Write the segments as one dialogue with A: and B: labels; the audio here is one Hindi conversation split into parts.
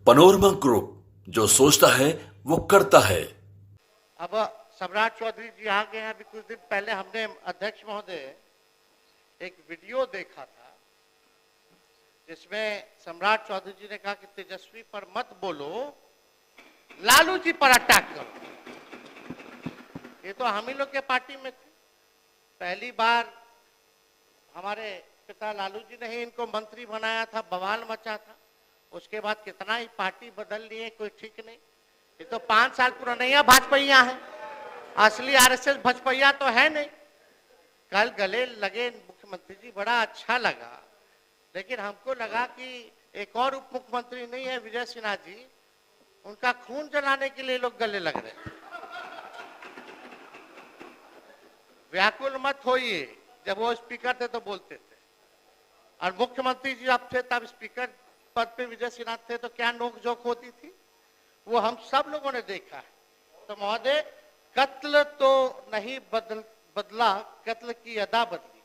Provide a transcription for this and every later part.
A: पनोरमा ग्रुप, जो सोचता है वो करता है।
B: अब सम्राट चौधरी जी आ गए हैं। अभी कुछ दिन पहले हमने अध्यक्ष महोदय एक वीडियो देखा था जिसमें सम्राट चौधरी जी ने कहा कि तेजस्वी पर मत बोलो, लालू जी पर अटैक करो। ये तो हम ही लोग के पार्टी में थे। पहली बार हमारे पिता लालू जी ने ही इनको मंत्री बनाया था, बवाल मचा था। उसके बाद कितना ही पार्टी बदल लिए, कोई ठीक नहीं। ये तो 5 साल पुराना भाजपैया है, असली आरएसएस भाजपैया तो है नहीं। कल गले लगे मुख्यमंत्री जी, बड़ा अच्छा लगा। लेकिन हमको लगा कि एक और उप मुख्यमंत्री नहीं है विजय सिन्हा जी, उनका खून जलाने के लिए लोग गले लग रहे थे। व्याकुल मत होइए, जब वो स्पीकर थे तो बोलते थे, और मुख्यमंत्री जी अब थे तब स्पीकर पद पे विजय सिन्हा थे तो क्या नोकझोंक होती थी, वो हम सब लोगों ने देखा है। तो महोदय, कत्ल तो नहीं बदला, कत्ल की अदा बदली।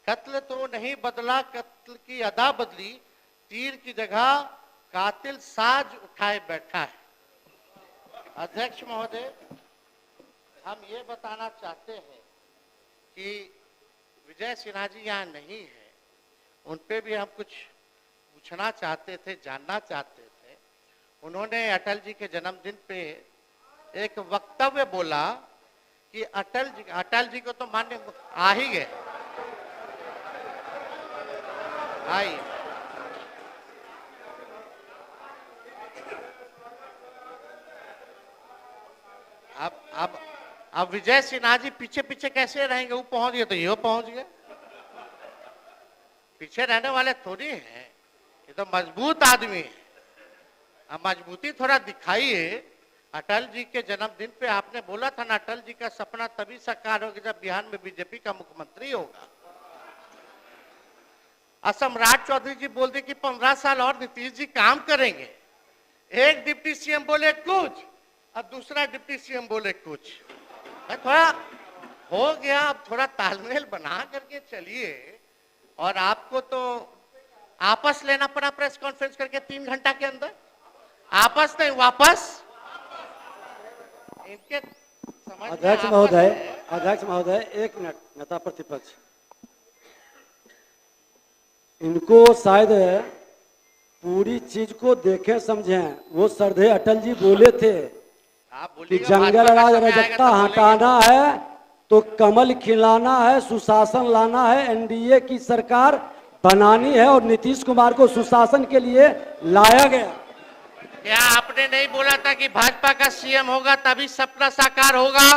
B: कत्ल तो नहीं बदला, कत्ल की अदा बदली। तीर की जगह कातिल साज उठाए बैठा है। अध्यक्ष महोदय, हम ये बताना चाहते हैं कि विजय सिन्हा जी यहाँ नहीं है, उन पे भी हम कुछ पूछना चाहते थे, जानना चाहते थे। उन्होंने अटल जी के जन्मदिन पे एक वक्तव्य बोला कि अटल जी को तो मान्य आ ही गए। आइए, अब विजय सिन्हा जी पीछे पीछे कैसे रहेंगे? वो पहुंच गए तो ये पहुंच गए। पीछे रहने वाले थोड़ी हैं, ये तो मजबूत आदमी है। अब मजबूती थोड़ा दिखाइए। अटल जी के जन्मदिन पे आपने बोला था ना, अटल जी का सपना तभी साकार होगा जब बिहार में बीजेपी का मुख्यमंत्री होगा। और सम्राट चौधरी जी बोल दे कि 15 साल और नीतीश जी काम करेंगे। एक डिप्टी सीएम बोले कुछ और दूसरा डिप्टी सीएम बोले कुछ। थोड़ा हो गया, अब थोड़ा तालमेल बना करके चलिए। और आपको तो आपस लेना पड़ा प्रेस कॉन्फ्रेंस करके 3 घंटा के अंदर। आपस नहीं, वापस। इनके समझ
C: अध्यक्ष महोदय, एक मिनट। नेता प्रतिपक्ष, इनको शायद पूरी चीज को देखें समझें। वो श्रद्धेय अटल जी बोले थे कि जंगल राज रजकता हटाना है तो कमल खिलाना है, सुशासन लाना है, एनडीए की सरकार बनानी है, और नीतीश कुमार को सुशासन के लिए लाया गया।
B: क्या आपने नहीं बोला था कि भाजपा का सीएम होगा तभी सपना साकार होगा?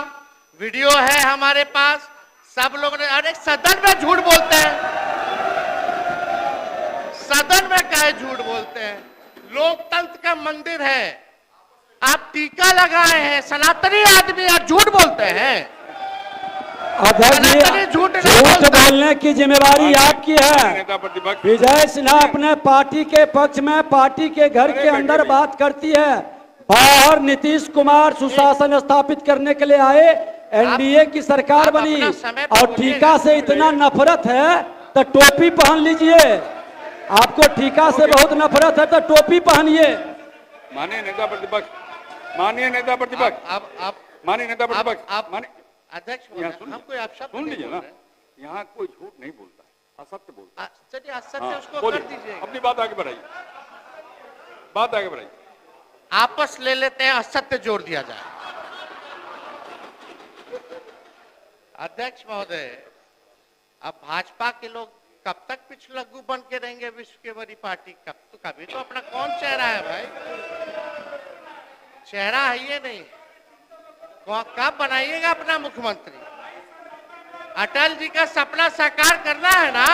B: वीडियो है हमारे पास, सब लोग ने। अरे सदन में झूठ बोलते हैं, सदन में काहे झूठ बोलते हैं? लोकतंत्र का मंदिर है, आप टीका लगाए हैं, सनातनी आदमी और झूठ बोलते हैं।
C: झूठ बोलने की जिम्मेवारी आपकी है। विजय सिन्हा अपने पार्टी के पक्ष में, पार्टी के घर के अंदर बात करती है, बाहर नीतीश कुमार सुशासन स्थापित करने के लिए आए, एनडीए की सरकार बनी। और टीका से इतना नफरत है तो टोपी पहन लीजिए। आपको टीका से बहुत नफरत है तो टोपी पहनिए।
D: माननीय नेता प्रतिपक्ष, माननीय नेता प्रतिपक्ष, माननीय नेता प्रतिपक्ष,
B: अध्यक्ष हम कोई आप शब्द
D: सुन लीजिए ना, यहाँ कोई झूठ नहीं बोलता है, असत्य बोलता है।
B: चलिए असत्य उसको कर दीजिए,
D: अपनी बात आगे बढ़ाइए, बात आगे बढ़ाइए।
B: आपस ले लेते हैं, असत्य जोड़ दिया जाए। अध्यक्ष महोदय, अब भाजपा के लोग कब तक पिछलग्गू बन के रहेंगे? विश्व के बड़ी पार्टी कभी तो अपना कौन चेहरा है भाई? चेहरा है ये नहीं। कब बनाइएगा अपना मुख्यमंत्री? अटल जी का सपना साकार करना है ना।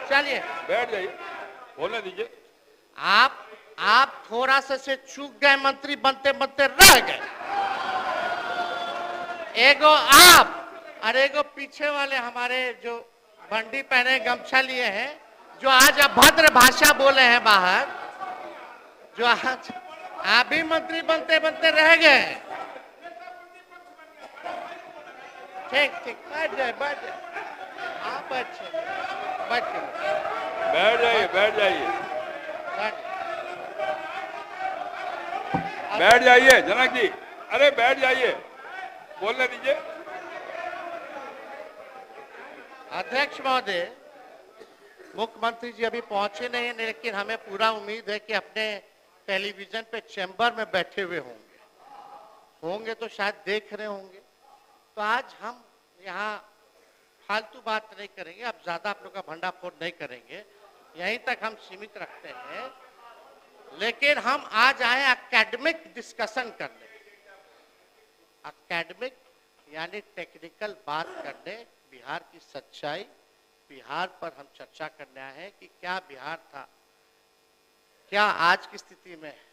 B: चलिए
D: बैठ जाइए, बोलने दीजिए।
B: आप थोड़ा सा से चूक गए, मंत्री बनते बनते रह गए। एगो आप और एगो पीछे वाले हमारे जो बंडी पहने गमछा लिए हैं, जो आज अभद्र भाषा बोले हैं बाहर, जो आज आप भी मंत्री बनते बनते रह गए। ठीक ठीक, बैठ जाए, बैठ जाए। आप अच्छे बैठ जाइए,
D: बैठ जाइए। बैठ जाइए जनक जी, अरे बैठ जाइए, बोलने दीजिए।
B: अध्यक्ष महोदय, मुख्यमंत्री जी अभी पहुंचे नहीं हैं, लेकिन हमें पूरा उम्मीद है कि अपने टेलीविजन पे चैम्बर में बैठे हुए होंगे तो शायद देख रहे होंगे। तो आज हम यहाँ फालतू बात नहीं करेंगे, अब ज्यादा आप लोग का भंडाफोड़ नहीं करेंगे, यहीं तक हम सीमित रखते हैं। लेकिन हम आज आए एकेडमिक डिस्कशन करने, एकेडमिक यानी टेक्निकल बात करने, बिहार की सच्चाई, बिहार पर हम चर्चा करने आए हैं कि क्या बिहार था, क्या आज की स्थिति में है,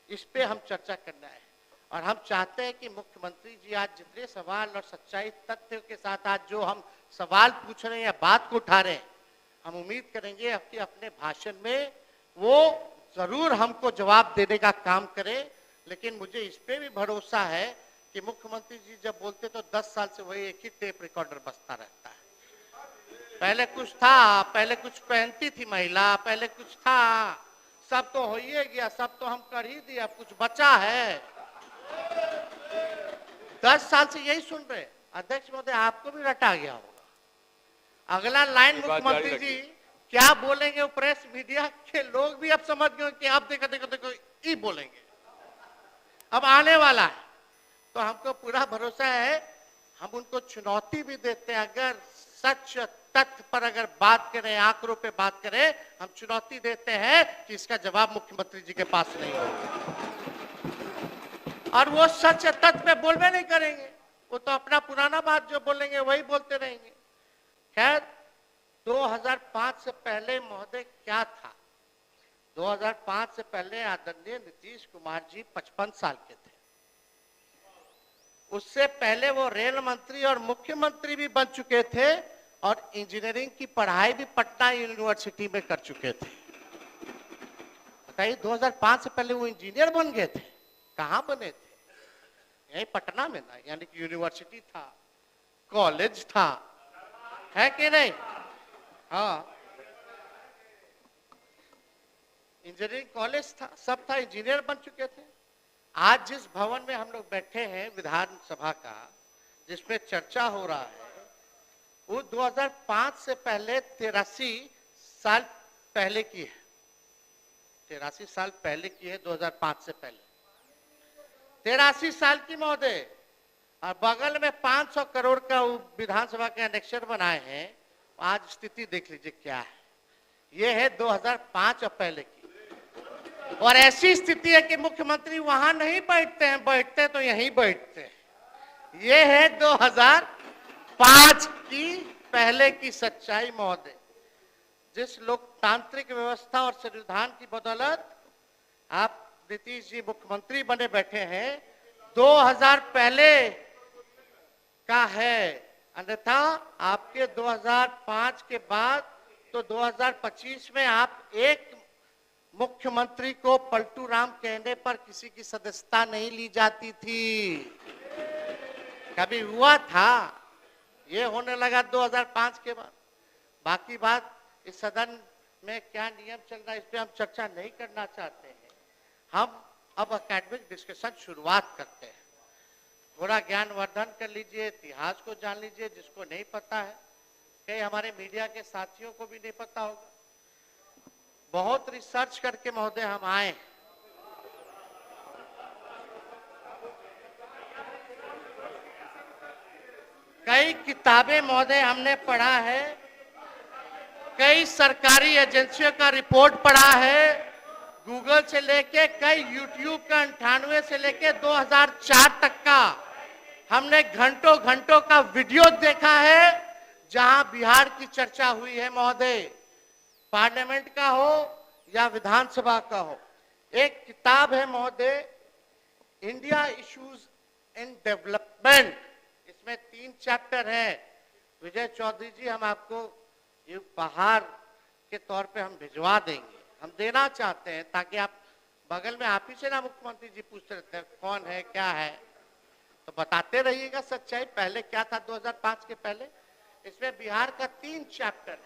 B: इस पे हम चर्चा करना है। और हम चाहते हैं कि मुख्यमंत्री जी आज जितने सवाल और सच्चाई तथ्यों के साथ आज जो हम सवाल पूछ रहे हैं या बात को उठा रहे हैं, हम उम्मीद करेंगे कि अपने भाषण में वो जरूर हमको जवाब देने का काम करें। लेकिन मुझे इस पे भी भरोसा है कि मुख्यमंत्री जी जब बोलते तो 10 साल से वही एक ही टेप रिकॉर्डर बजता रहता है। पहले कुछ था, पहले कुछ पहनती थी महिला, पहले कुछ था, सब तो हो ही गया, सब तो हम कर ही दिया, कुछ बचा है। 10 साल से यही सुन रहे। अध्यक्ष महोदय, आपको भी रटा गया होगा। अगला लाइन मुख्यमंत्री जी क्या बोलेंगे, वो प्रेस मीडिया के लोग भी अब समझ गए कि आप देखो देखो देखो ये बोलेंगे, अब आने वाला है। तो हमको पूरा भरोसा है, हम उनको चुनौती भी देते हैं। अगर सच तथ्य पर अगर बात करें, आंकड़ों पे बात करें, हम चुनौती देते हैं कि इसका जवाब मुख्यमंत्री जी के पास नहीं होगा। और वो सच तथ्य पे बोलवे नहीं करेंगे, वो तो अपना पुराना बात जो बोलेंगे वही बोलते रहेंगे। खैर, 2005 से पहले महोदय क्या था? 2005 से पहले आदरणीय नीतीश कुमार जी 55 साल के थे। उससे पहले वो रेल मंत्री और मुख्यमंत्री भी बन चुके थे और इंजीनियरिंग की पढ़ाई भी पटना यूनिवर्सिटी में कर चुके थे। बताइए, 2005 से पहले वो इंजीनियर बन गए थे। कहाँ बने थे? यही पटना में ना, यानी कि यूनिवर्सिटी था, कॉलेज था, है कि नहीं? हाँ, इंजीनियरिंग कॉलेज था, सब था, इंजीनियर बन चुके थे। आज जिस भवन में हम लोग बैठे हैं विधानसभा का, जिसमें चर्चा हो रहा है, वो 2005 से पहले 83 साल पहले की है। 83 साल पहले की है, 2005 से पहले 83 साल की महोदय। और बगल में 500 करोड़ का विधानसभा के एनेक्सर बनाए हैं। आज स्थिति देख लीजिए क्या है। ये है 2005 और पहले की। और ऐसी स्थिति है कि मुख्यमंत्री वहां नहीं बैठते हैं, बैठते तो यहीं बैठते हैं। ये है 2005 की पहले की सच्चाई महोदय। जिस लोकतांत्रिक व्यवस्था और संविधान की बदौलत आप नीतीश जी मुख्यमंत्री बने बैठे हैं, 2000 पहले का है। अन्यथा आपके 2005 के बाद तो 2025 में आप एक मुख्यमंत्री को पलटू राम कहने पर किसी की सदस्यता नहीं ली जाती थी। कभी हुआ था? ये होने लगा 2005 के बाद। बाकी बात इस सदन में क्या नियम चल रहा है, इस पे हम चर्चा नहीं करना चाहते हैं। हम अब एकेडमिक डिस्कशन शुरुआत करते हैं। थोड़ा ज्ञानवर्धन कर लीजिए, इतिहास को जान लीजिए, जिसको नहीं पता है, कई हमारे मीडिया के साथियों को भी नहीं पता होगा। बहुत रिसर्च करके महोदय हम आए। कई किताबें महोदय हमने पढ़ा है, कई सरकारी एजेंसियों का रिपोर्ट पढ़ा है, गूगल से लेके कई यूट्यूब का 98 से लेके 2004 तक का हमने घंटों घंटों का वीडियो देखा है, जहां बिहार की चर्चा हुई है महोदय, पार्लियामेंट का हो या विधानसभा का हो। एक किताब है महोदय, इंडिया इश्यूज इन डेवलपमेंट, इसमें 3 चैप्टर है। विजय चौधरी जी, हम आपको ये उपहार के तौर पे हम भिजवा देंगे, हम देना चाहते हैं, ताकि आप बगल में आप ही से ना मुख्यमंत्री जी पूछते रहते हैं कौन है क्या है, तो बताते रहिएगा सच्चाई, पहले क्या था 2005 के पहले। इसमें बिहार का 3 चैप्टर है।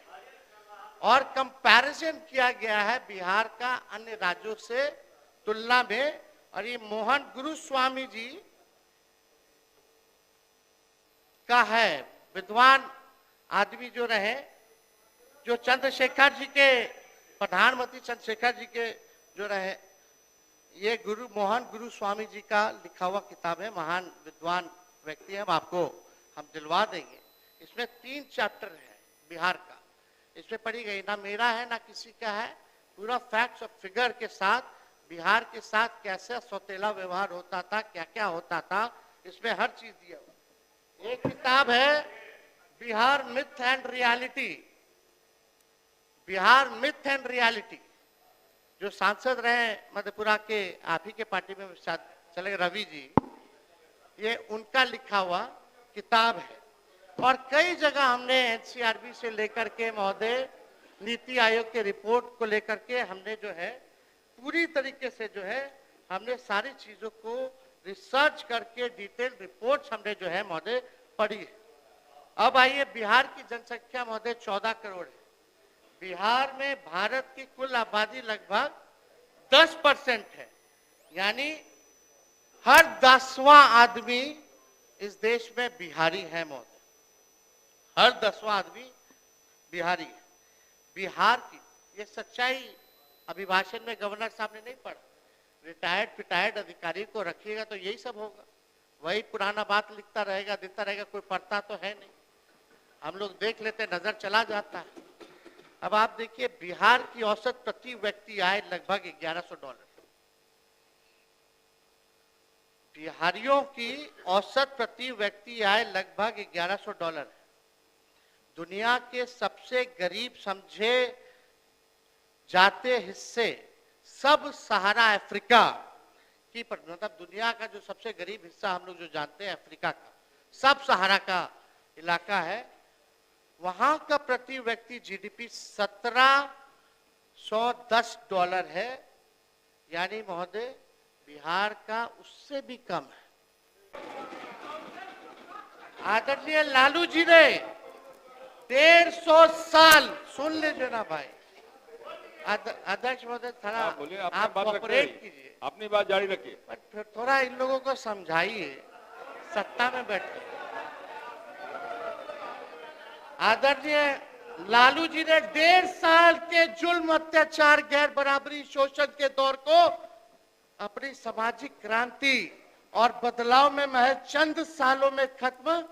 B: और कंपैरिजन किया गया है बिहार का अन्य राज्यों से तुलना में। और ये मोहन गुरुस्वामी जी का है, विद्वान आदमी जो रहे, जो चंद्रशेखर जी के, प्रधानमंत्री चंद्रशेखर जी के जो रहे, ये मोहन गुरुस्वामी जी का लिखा हुआ किताब है, महान विद्वान व्यक्ति है, हम दिलवा देंगे। इसमें 3 चैप्टर है बिहार का, इसमें पढ़ी गई, ना मेरा है ना किसी का है, पूरा फैक्ट्स और फिगर के साथ बिहार के साथ कैसे सौतेला व्यवहार होता था, क्या क्या होता था, इसमें हर चीज दिया हुआ। एक किताब है Bihar myth and reality, Bihar myth and reality, जो सांसद रहे मधेपुरा के, आप ही के पार्टी में शायद चले रवि जी, ये उनका लिखा हुआ किताब है। और कई जगह हमने एनसीआरबी से लेकर के महोदय नीति आयोग के रिपोर्ट को लेकर के हमने जो है पूरी तरीके से जो है हमने सारी चीजों को रिसर्च करके डिटेल रिपोर्ट्स हमने जो है महोदय पढ़ी है। अब आइए, बिहार की जनसंख्या महोदय 14 करोड़ है। बिहार में भारत की कुल आबादी लगभग 10% है, यानी हर 10वां आदमी इस देश में बिहारी है महोदय, हर 10वां आदमी बिहारी है। बिहार की ये सच्चाई अभिभाषण में गवर्नर साहब ने नहीं पढ़ा। रिटायर्ड अधिकारी को रखिएगा तो यही सब होगा, वही पुराना बात लिखता रहेगा, देता रहेगा, कोई पढ़ता तो है नहीं। हम लोग देख लेते, नजर चला जाता है। अब आप देखिए, बिहार की औसत प्रति व्यक्ति आय लगभग $1100। बिहारियों की औसत प्रति व्यक्ति आय लगभग $1100 है। दुनिया के सबसे गरीब समझे जाते हिस्से सब सहारा अफ्रीका की, मतलब दुनिया का जो सबसे गरीब हिस्सा हम लोग जो जानते हैं अफ्रीका का, सब सहारा का इलाका है, वहां का प्रति व्यक्ति जीडीपी $1710 है, यानी महोदय बिहार का उससे भी कम है। आदरणीय लालू जी ने 150 साल, सुन लीजिए ना भाई, अध्यक्ष महोदय, थोड़ा आप कोऑपरेट कीजिए,
D: अपनी बात जारी रखिए,
B: पर फिर थोड़ा इन लोगों को समझाइए, सत्ता में बैठे। आदरणीय लालू जी ने 1.5 साल के जुल्म, अत्याचार, गैर बराबरी, शोषण के दौर को अपनी सामाजिक क्रांति और बदलाव में महज चंद साल में खत्म,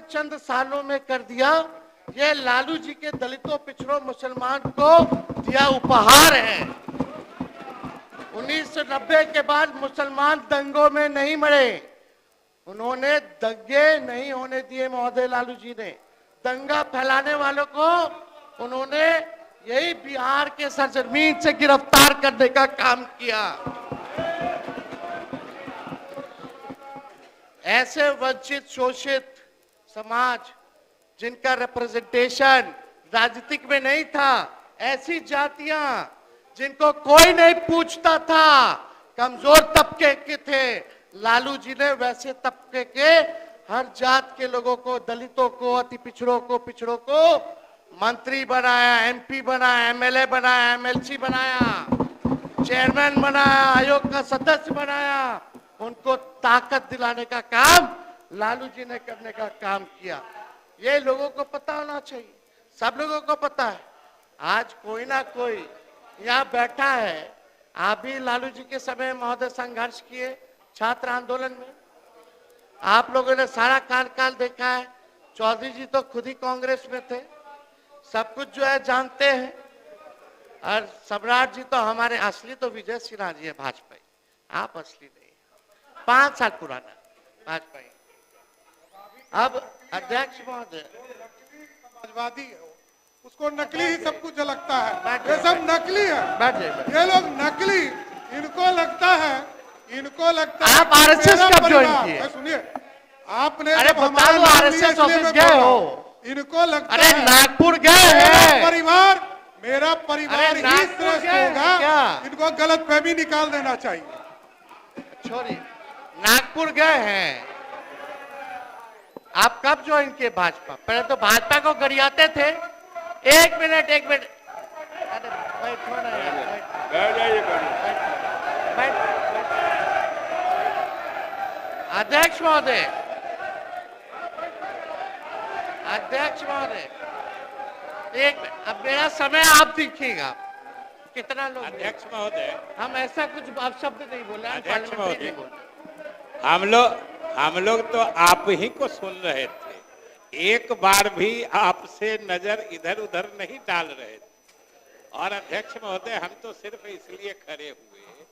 B: चंद सालों में कर दिया। ये लालू जी के दलितों, पिछड़ों, मुसलमान को दिया उपहार है। 1990 के बाद मुसलमान दंगों में नहीं मरे, उन्होंने दंगे नहीं होने दिए महोदय। लालू जी ने दंगा फैलाने वालों को उन्होंने यही बिहार के सरजमीन से गिरफ्तार करने का काम किया। ऐसे वंचित, शोषित समाज जिनका रिप्रेजेंटेशन राजनीतिक में नहीं था, ऐसी जातियां जिनको कोई नहीं पूछता था, कमजोर तबके के थे, लालू जी ने वैसे तबके के हर जात के लोगों को, दलितों को, अति पिछड़ों को मंत्री बनाया, एमपी बनाया, एमएलए बनाया, एमएलसी बनाया, चेयरमैन बनाया, आयोग का सदस्य बनाया। उनको ताकत दिलाने का काम लालू जी ने करने का काम किया। ये लोगों को पता होना चाहिए, सब लोगों को पता है। आज कोई ना कोई यहाँ बैठा है, आप भी लालू जी के समय महोदय संघर्ष किए छात्र आंदोलन में, आप लोगों ने सारा काल देखा है। चौधरी जी तो खुद ही कांग्रेस में थे, सब कुछ जो है जानते हैं। और सम्राट जी तो हमारे असली तो विजय सिन्हा जी है, भाजपा, आप असली नहीं, 5 साल पुराना भाजपा। अब अध्यक्ष महोदय,
E: समाजवादी है, उसको नकली ही सब कुछ लगता है, ये सब नकली है, ये लोग नकली, इनको लगता है
B: आप आरएसएस कब ज्वाइन किए?
E: सुनिए, आपने
B: अरे बता दो, आरएसएस ऑफिस गए हो?
E: इनको लगता
B: अरे
E: है
B: नागपुर गए हैं,
E: मेरा परिवार ही श्रेष्ठ होगा, इनको गलत फहमी निकाल देना चाहिए।
B: छोड़िए, नागपुर गए हैं, आप कब ज्वाइन किए भाजपा? पहले तो भाजपा को गरियाते थे। एक मिनट अरे बैठो ना यार,
D: बैठ जाइए,
B: बैठ। अध्यक्ष महोदय, एक मिनट, अब मेरा समय आप देखिएगा कितना लोग।
F: अध्यक्ष महोदय,
B: हम ऐसा कुछ अब शब्द नहीं बोले,
F: अध्यक्ष
B: पार्लियामेंट्री नहीं
F: महोदय,
B: बोले।
F: हम लोग तो आप ही को सुन रहे थे, एक बार भी आपसे नजर इधर उधर नहीं डाल रहे थे। और अध्यक्ष महोदय, हम तो सिर्फ इसलिए खड़े हुए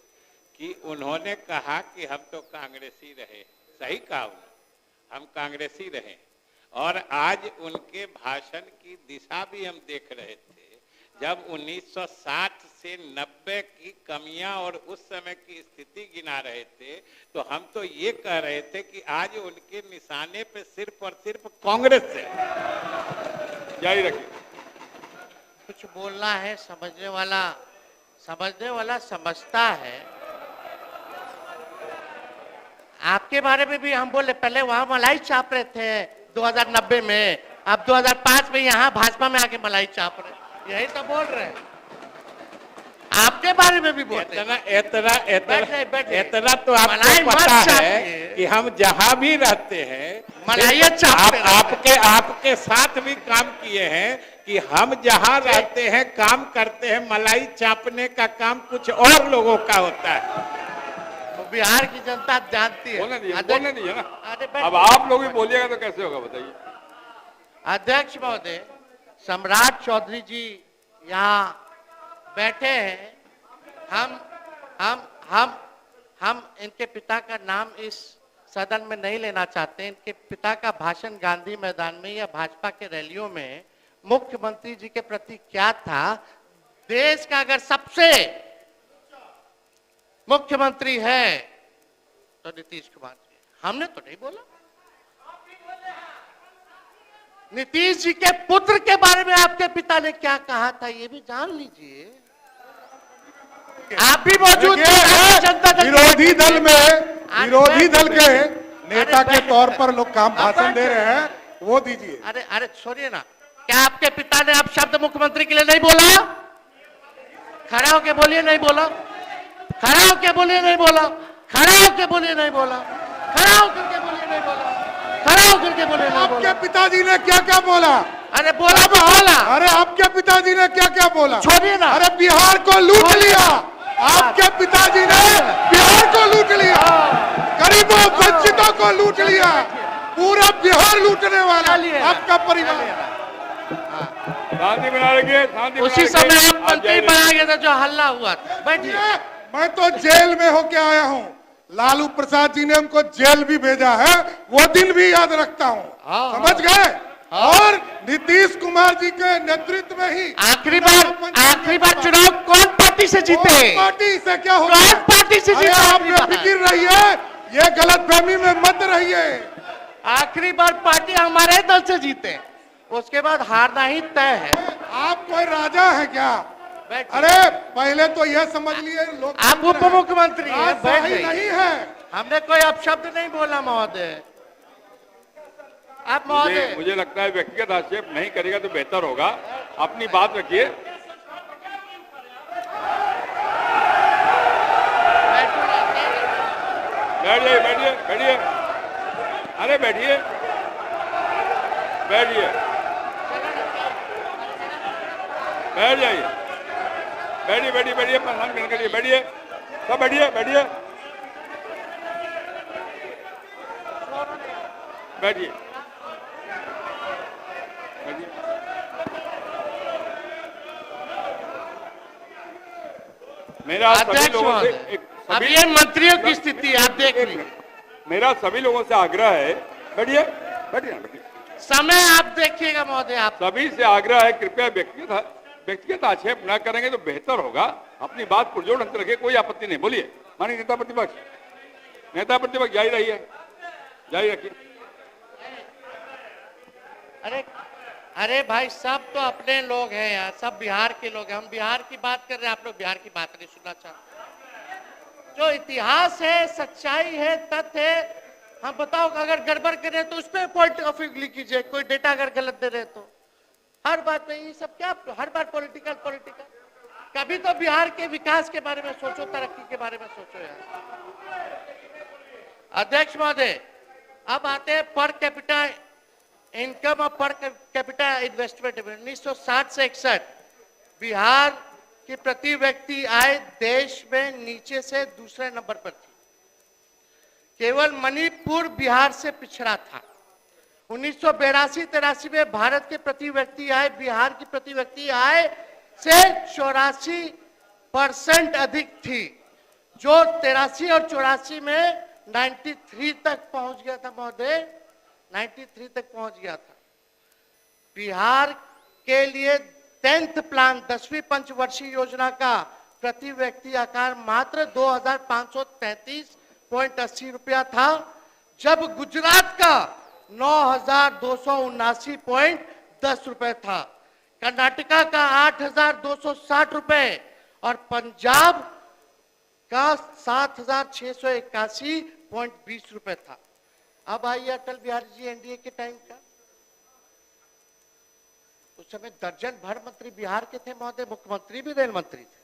F: कि उन्होंने कहा कि हम तो कांग्रेसी रहे। सही कहा उन्होंने, हम कांग्रेसी रहे। और आज उनके भाषण की दिशा भी हम देख रहे थे। जब 1960 से 90 की कमियां और उस समय की स्थिति गिना रहे थे, तो हम तो ये कह रहे थे कि आज उनके निशाने पे सिर्फ और सिर्फ कांग्रेस है।
D: जारी रखिए।
B: कुछ बोलना है, समझने वाला समझता है। आपके बारे में भी हम बोले, पहले वहां मलाई चाप रहे थे 2090 में, अब 2005 में यहाँ भाजपा में आके मलाई चाप रहे, यही तो बोल रहे हैं। आपके बारे में भी बोलते हैं।
F: इतना तो आपको पता है कि हम जहां भी रहते हैं
B: मलाई चापते
F: आपके साथ भी काम किए हैं कि हम जहां रहते हैं, काम करते हैं, मलाई चापने का काम कुछ और लोगों का होता है।
B: तो बिहार की जनता जानती है।
D: बोलने दीजिए ना।
B: अरे
D: अब आप लोग भी बोलिएगा तो कैसे होगा बताइए।
B: अध्यक्ष महोदय, सम्राट चौधरी जी यहाँ बैठे हैं। हम इनके पिता का नाम इस सदन में नहीं लेना चाहते। इनके पिता का भाषण गांधी मैदान में या भाजपा के रैलियों में मुख्यमंत्री जी के प्रति क्या था? देश का अगर सबसे मुख्यमंत्री है तो नीतीश कुमार जी। हमने तो नहीं बोला। नीतीश जी के पुत्र के बारे में आपके पिता ने क्या कहा था, ये भी जान लीजिए। आप भी मौजूद थे जनता दल
E: विरोधी दल के नेता के तौर पर लोग काम भाषण दे रहे हैं, वो दीजिए।
B: अरे छोड़िए ना, क्या आपके पिता ने अब शब्द मुख्यमंत्री के लिए नहीं बोला? खड़ा होके बोलिए नहीं बोला, खड़ा होके बोलिए नहीं बोला, खड़ा होके बोलिए नहीं बोला, खड़ा होकर के बोलिए नहीं बोला, खड़ा होकर के बोलिए नहीं बोला।
E: आपके पिताजी ने क्या क्या बोला?
B: अरे बोला तो बोला।
E: अरे आपके पिताजी ने क्या क्या बोला?
B: छोड़िए ना।
E: अरे बिहार को लूट लिया, आपके पिताजी ने बिहार को लूट लिया, गरीबों वंचितों को लूट लिया, पूरा बिहार लूटने वाला आपका परिवार।
D: शांति बना रखिए, शांति।
B: उसी समय हम मंत्री बना गए थे जो हल्ला हुआ था। बैठिए।
E: मैं तो जेल में होके आया हूँ, लालू प्रसाद जी ने हमको जेल भी भेजा है, वो दिन भी याद रखता हूँ। समझ गए? और नीतीश कुमार जी के नेतृत्व में ही
B: आखिरी बार चुनाव कौन पार्टी से जीते?
E: पार्टी से क्या होगा?
B: कौन पार्टी से जीते?
E: आप बेफिक्र रहिए, ये गलतफहमी में मत रहिए।
B: आखिरी बार पार्टी हमारे दल से जीते, उसके बाद हारना ही तय है।
E: आप कोई राजा है क्या? अरे पहले तो यह समझ लिए लोग
B: आप उप मुख्यमंत्री हैं,
E: सही नहीं है।
B: हमने कोई अपशब्द नहीं बोला महोदय। आप महोदय,
D: मुझे लगता है व्यक्तिगत आक्षेप नहीं करेगा तो बेहतर होगा। अपनी बात रखिए। बैठ जाइए, बैठिए, बैठिए। अरे बैठिए, बैठिए, बैठ जाइए, बैठिए, बैठिए, बैठिए, परेशान करने के लिए बैठिए, सब बैठिए, बैठिए, बैठिए, मेरा सभी लोगों से
B: अब ये मंत्रियों की स्थिति आप देख लीजिए।
D: मेरा सभी लोगों से आग्रह है, बैठिए, बैठिए, बैठिए।
B: समय आप देखिएगा महोदय। आप
D: सभी से आग्रह है, कृपया व्यक्तिगत आक्षेप न करेंगे तो बेहतर होगा। अपनी बात पुरजोर ढंग से रखिए, कोई आपत्ति नहीं। बोलिए माननीय नेता प्रतिपक्ष, जारी रहिए, जारी रखिए।
B: अरे भाई, सब तो अपने लोग हैं यार, सब बिहार के लोग हैं। हम बिहार की बात कर रहे हैं, आप लोग बिहार की बात नहीं सुनना चाहते। जो इतिहास है, सच्चाई है, तथ्य है, हाँ बताओ, अगर गड़बड़ करे तो उस पर पॉइंट ऑफ व्यू कीजिए, कोई डेटा अगर गलत दे रहे तो। हर बात में ये सब क्या, हर बार पॉलिटिकल पॉलिटिकल। कभी तो बिहार के विकास के बारे में सोचो, तरक्की के बारे में सोचो यार। अध्यक्ष महोदय, अब आते हैं पर कैपिटा इनकम और पर कैपिटा इन्वेस्टमेंट में। 1960 से 61 बिहार की प्रति व्यक्ति आय देश में नीचे से दूसरे नंबर पर थी। केवल मणिपुर बिहार से पिछड़ा था। 1982-83 में भारत के प्रति व्यक्ति आय बिहार की प्रति व्यक्ति आय से 84% अधिक थी, जो 83 और 84 में 93 तक पहुंच गया था महोदय, 93 तक पहुंच गया था। बिहार के लिए 10th प्लान 10वीं पंचवर्षीय योजना का प्रति व्यक्ति आकार मात्र 2,533.80 रुपया था, जब गुजरात का 9,279.10 रुपए था, कर्नाटका का 8,260 रुपए और पंजाब का 7,681.20 रुपए था। अब आइए अटल बिहारी जी एनडीए के टाइम का। उस समय दर्जन भर मंत्री बिहार के थे महोदय, मुख्यमंत्री भी रेल मंत्री थे,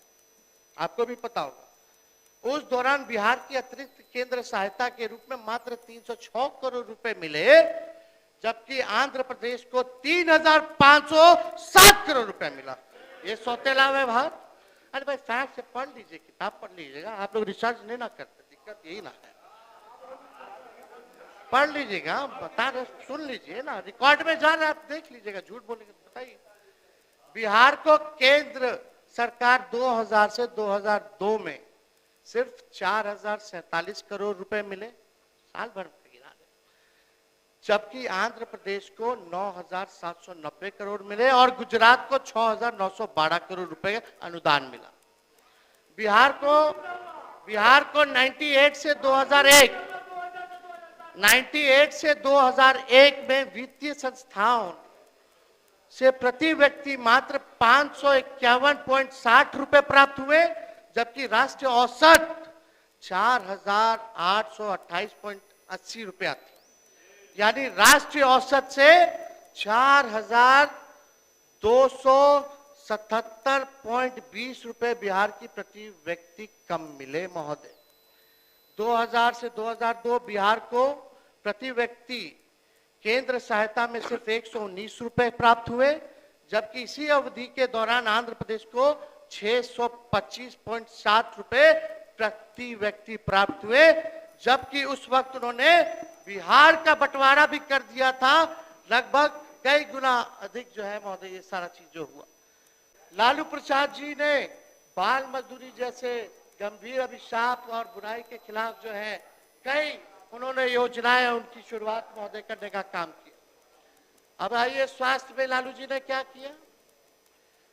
B: आपको भी पता होगा। उस दौरान बिहार की अतिरिक्त केंद्र सहायता के रूप में मात्र 306 करोड़ रुपए मिले, जबकि आंध्र प्रदेश को 3,507 करोड़ रुपए मिला। ये सौतेला व्यवहार। अरे भाई फैक्ट से पढ़ लीजिए, किताब पढ़ लीजिएगा, आप लोग रिसर्च नहीं ना करते, दिक्कत यही ना है। पढ़ लीजिएगा, बता रहे, सुन लीजिए ना, रिकॉर्ड में जा रहे, आप देख लीजिएगा, झूठ बोलेंगे तो बताइए। बिहार को केंद्र सरकार 2000 से 2002 में सिर्फ 4,047 करोड़ रुपए मिले, साल भर में गिना दे, जबकि आंध्र प्रदेश को 9,790 करोड़ मिले और गुजरात को 6,912 करोड़ रुपए अनुदान मिला। बिहार को 98 से 2001 में वित्तीय संस्थाओं से प्रति व्यक्ति मात्र 551.60 रुपए प्राप्त हुए, जबकि राष्ट्रीय औसत 4,828.80 रुपया थी। यानी राष्ट्रीय औसत से 4,277.20 रुपए बिहार की प्रति व्यक्ति कम मिले महोदय। 2000 से 2002 बिहार को प्रति व्यक्ति केंद्र सहायता में सिर्फ 119 रुपए प्राप्त हुए, जबकि इसी अवधि के दौरान आंध्र प्रदेश को 625.7 रुपए प्रति व्यक्ति प्राप्त हुए, जबकि उस वक्त उन्होंने बिहार का बंटवारा भी कर दिया था, लगभग कई गुना अधिक जो है महोदय ये सारा चीज जो हुआ। लालू प्रसाद जी ने बाल मजदूरी जैसे गंभीर अभिशाप और बुराई के खिलाफ जो है कई उन्होंने योजनाएं उनकी शुरुआत महोदय करने का काम किया। अब आइए स्वास्थ्य में लालू जी ने क्या किया।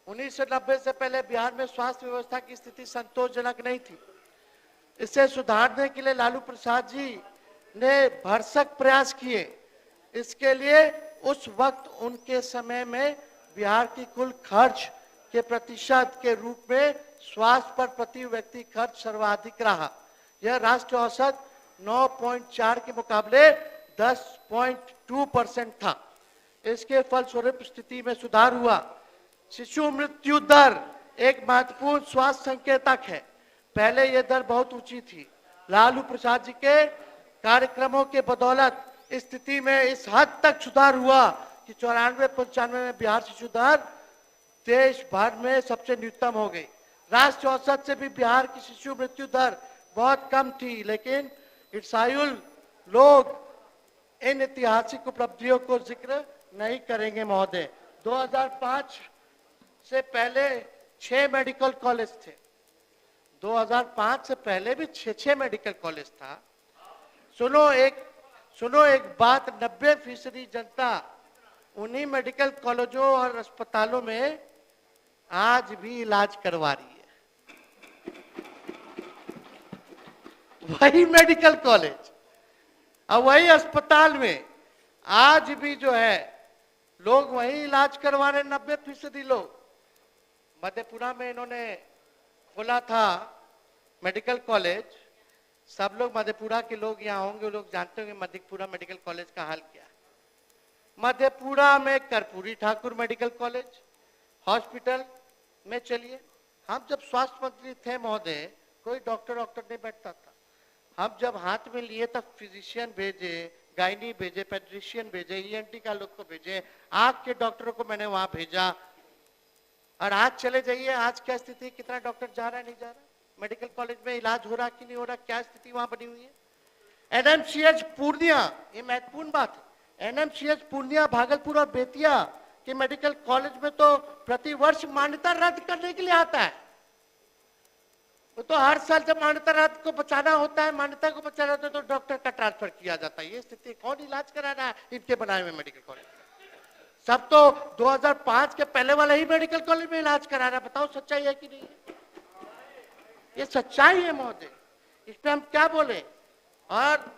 B: 1990 से पहले बिहार में स्वास्थ्य व्यवस्था की स्थिति संतोषजनक नहीं थी। इसे सुधारने के लिए लालू प्रसाद जी ने भरसक प्रयास किए। इसके लिए उस वक्त उनके समय में बिहार की कुल खर्च के प्रतिशत के रूप में स्वास्थ्य पर प्रति व्यक्ति खर्च सर्वाधिक रहा। यह राष्ट्रीय औसत 9.4 के मुकाबले 10.2% था। इसके फलस्वरूप स्थिति में सुधार हुआ। शिशु मृत्यु दर एक महत्वपूर्ण स्वास्थ्य संकेतक है। पहले यह दर बहुत ऊंची थी। लालू प्रसाद जी के कार्यक्रमों के बदौलत स्थिति में इस हद तक सुधार हुआ कि 94-95 में बिहार शिशु दर देश भर में सबसे न्यूनतम हो गई। राष्ट्रीय औसत से भी बिहार की शिशु मृत्यु दर बहुत कम थी, लेकिन ईर्ष्यालु लोग इन ऐतिहासिक उपलब्धियों को जिक्र नहीं करेंगे महोदय। 2005 से पहले 6 मेडिकल कॉलेज थे। 2005 से पहले भी 6 मेडिकल कॉलेज था। सुनो एक बात, 90% जनता उन्हीं मेडिकल कॉलेजों और अस्पतालों में आज भी इलाज करवा रही है। वही मेडिकल कॉलेज और वही अस्पताल में आज भी जो है लोग वही इलाज करवा रहे। 90% लोग। मधेपुरा में इन्होंने खोला था मेडिकल कॉलेज, सब लोग मधेपुरा के लोग यहाँ होंगे, वो लोग जानते होंगे मधेपुरा मेडिकल कॉलेज का हाल क्या है। मधेपुरा में Karpoori Thakur medical college hospital में चलिए, हम जब स्वास्थ्य मंत्री थे महोदय, कोई डॉक्टर नहीं बैठता था। हम जब हाथ में लिए तब फिजिशियन भेजे, गायनी भेजे, पेडिट्रिशियन भेजे, ईएनटी का लोग को भेजे, आंख के डॉक्टरों को मैंने वहां भेजा। और आज चले जाइए, आज क्या स्थिति, कितना डॉक्टर जा रहा है नहीं जा रहा, मेडिकल कॉलेज में इलाज हो रहा कि नहीं हो रहा, क्या स्थिति वहां बनी हुई है। एनएमसीएच पूर्णिया, ये महत्वपूर्ण बात है, एनएमसीएच पूर्णिया, भागलपुर और बेतिया के मेडिकल कॉलेज में तो प्रतिवर्ष मान्यता रद्द करने के लिए आता है। वो तो हर साल जब मान्यता रद्द को बचाना होता है, मान्यता को बचाना होता है, तो डॉक्टर का ट्रांसफर किया जाता है। ये स्थिति, कौन इलाज करा रहा है इनके बनाए हुए मेडिकल कॉलेज में? सब तो 2005 के पहले वाला ही मेडिकल कॉलेज में इलाज करा रहा है। बताओ सच्चाई है कि नहीं है? ये सच्चाई है महोदय, इस पे हम क्या बोले। और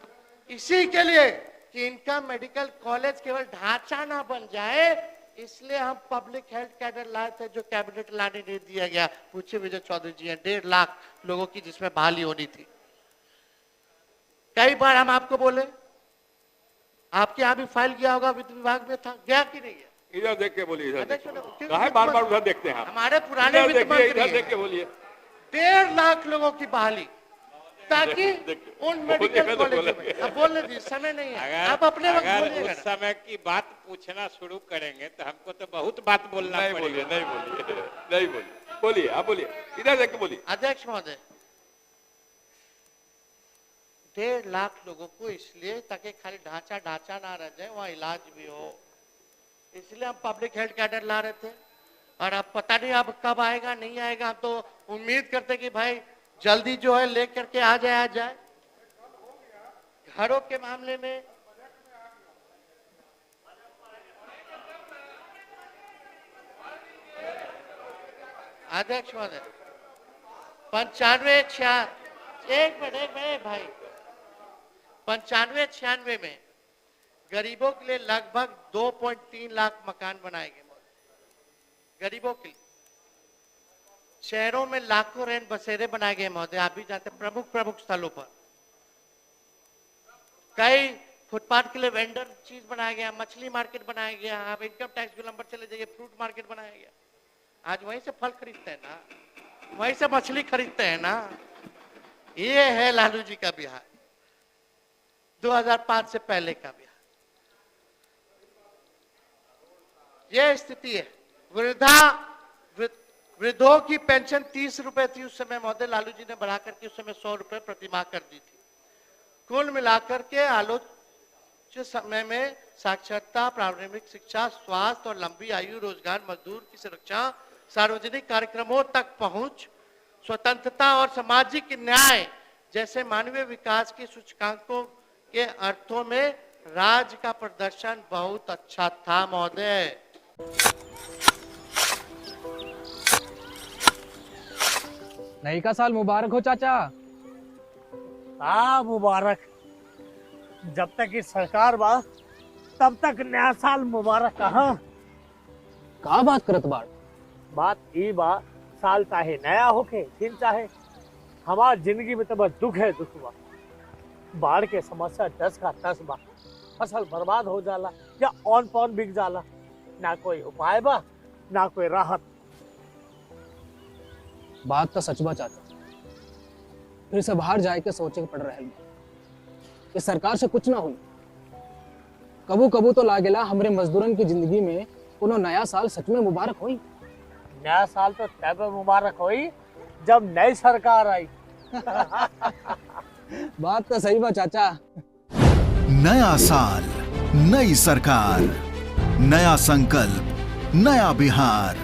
B: इसी के लिए कि इनका मेडिकल कॉलेज केवल ढांचा ना बन जाए, इसलिए हम पब्लिक हेल्थ कैडर लाए थे, जो कैबिनेट लाने नहीं दिया गया। पूछे विजय चौधरी जी हैं, 1.5 लाख लोगों की जिसमें बहाली होनी थी। कई बार हम आपको बोले, आपके यहाँ भी फाइल गया होगा, वित्त विभाग में था, गया कि नहीं गया?
D: इधर देख के बोलिए, इधर
B: क्योंकि
D: कहा है बार उधर देखते हैं।
B: हमारे पुराने वित्त मंत्री,
D: इधर देख के बोलिए।
B: 1.5 लाख लोगों की बहाली, ताकि उन मेडिकल कॉलेज में, अब बोलने दी, समय नहीं है, आप अपने वक्त बोलिएगा।
F: उस समय की बात पूछना शुरू करेंगे तो हमको तो बहुत बात बोलना पड़ेगा।
D: नहीं बोलिए, आप बोलिए, इधर देख के बोलिए।
B: अध्यक्ष महोदय, 1.5 लाख लोगों को इसलिए ताकि खाली ढांचा ना रह जाए, वहाँ इलाज भी हो, इसलिए हम पब्लिक हेल्थ कैडर ला रहे थे। और अब पता नहीं अब कब आएगा नहीं आएगा, हम तो उम्मीद करते कि भाई जल्दी जो है लेकर के आ जाए। घरों के मामले में अध्यक्ष महोदय, 95-96, एक मिनट भाई, 95-96 में गरीबों के लिए लगभग 2.3 लाख मकान बनाए गए। गरीबों के लिए शहरों में लाखों रैन बसेरे बनाए गए महोदय, आप भी जानते हैं, प्रमुख स्थलों पर। कई फुटपाथ के लिए वेंडर चीज बनाया गया, मछली मार्केट बनाया गया, आप इनकम टैक्स गोलंबर चले जाइए, फ्रूट मार्केट बनाया गया। आज वहीं से फल खरीदते हैं ना, वहीं से मछली खरीदते हैं ना। ये है लालू जी का बिहार, 2005 से पहले का बिहार। ये स्थिति है। वृद्धों की पेंशन 30 रुपए थी उस समय महोदय, लालू जी ने बढ़ा करके उस समय 100 रुपए प्रतिमाह कर दी थी। कुल मिलाकर के आलोचित समय में साक्षरता, प्रारंभिक शिक्षा, स्वास्थ्य और लंबी आयु, रोजगार, मजदूर की सुरक्षा, सार्वजनिक कार्यक्रमों तक पहुंच, स्वतंत्रता और सामाजिक न्याय जैसे मानवीय विकास के सूचकांकों के अर्थों में राज्य का प्रदर्शन बहुत अच्छा था महोदय।
G: नई का साल मुबारक हो चाचा।
H: हाँ मुबारक, जब तक इस सरकार बा तब तक नया साल मुबारक।
G: का बात करत
H: बात ई बा, साल चाहे नया होके दिन चाहे, हमार जिंदगी में तो बस दुख है, दुख बा। बाढ़ के समस्या 10 का 10 बा, फसल बर्बाद हो जाला या ऑन पॉन बिक जाला, ना कोई उपाय बा ना कोई राहत।
G: बात तो सच बा चाचा, फिर से बाहर जाए के सोचे के पड़ रहे कि सरकार से कुछ ना हुई। कबू कबू तो लागेला हमरे मजदूरन की जिंदगी में कोनो नया साल सच में मुबारक हुई।
H: नया साल तो तब मुबारक हुई जब नई सरकार आई।
G: बात तो सही बा चाचा।
I: नया साल, नई सरकार, नया संकल्प, नया बिहार।